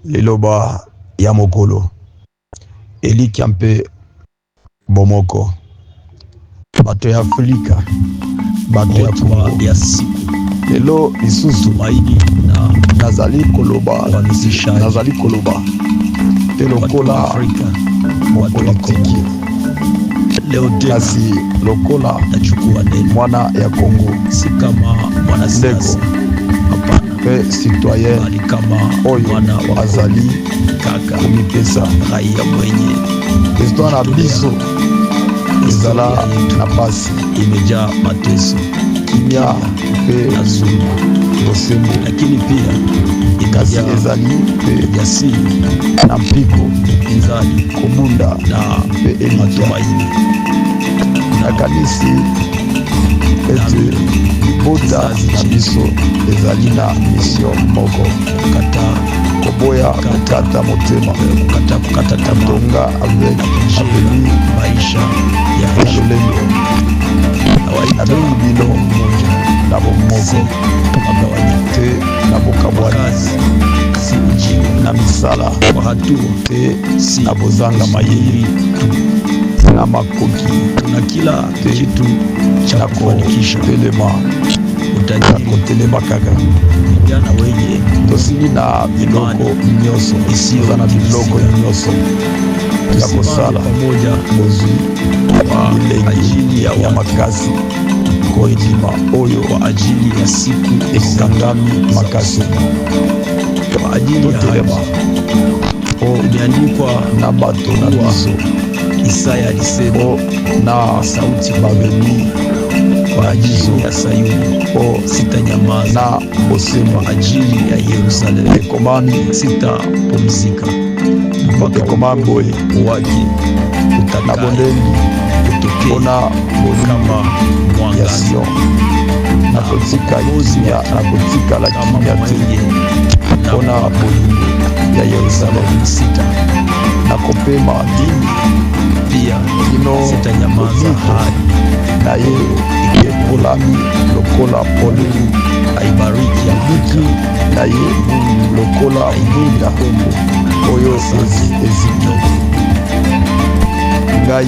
liloba ya mokolo elikia mpe bomoko bato ya Afrika, bato ya Kongo ya siku lelo lisusu tumaini na nazali koloba uanzishaji te lokola Afrika politiki leo tena kasi lokola nachukua neno mwana ya Kongo, si kama mwanasiasa, hapana, pe citoyen bali kama oyo mwana wa azali kaka komipesa raia mwenye histoire na biso ezala na pasi, imejaa mateso, kimia pe na zuluma, bosembo, lakini pia kasi imejaa ezali pe jasiri na mpiko upinzani kobunda na pe elikia. matumaini. Nakanisi ete libota na biso ezali na mission moko, Kata koboya kokata motema kukata tamaa tonga avec aveni maisha ya na heshima. lolendo Nawaita nabengi bino mmoja, na bomoko si magawanyiko, te na bokabwani kazi si ujinga, na misala kwa hatua te si na bozanga mayeli tu. na makoki Tuna kila kitu cha na kufanikisha kotelema utajiri, kotelema kaka vijana wenye tosili na biloko nyonso isiyo na biloko nyonso ya tusimame kosala pamoja bozwi kwa bilengi ajili ya ya watu, makasi kondima oyo kwa ajili ya siku ekangami makasi kwa ajili ya totelema haki. po Imeandikwa na bato na biso Isaya alisema po na sauti baveni kwa ajili ya Sayuni po sitanyamaza, na bosembo kwa ajili ya Yerusalemu ekomami sitapumzika mpaka ekomami boye wake na utakaye bondeli kutokea mpona bolimo kama ya mwangaza, Sion na kotika kimia na kotikala kama kimia te mwenye mpona bolimo ya Yerusalemu sita na kopema dini pia kino sitanyamaza kodiko hadi na ye ekolami lokola pole aibariki eliki na ye lokola mbunda oyo eziki ngai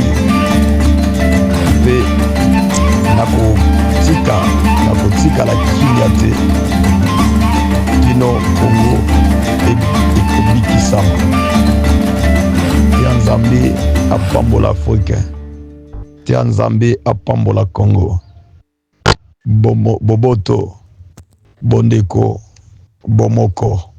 mpe nakotikala kimia te kino Kongo ekobikisama. Tia Nzambe apambola Afrika, tia Nzambe apambola Kongo. Boboto, bondeko, bomoko.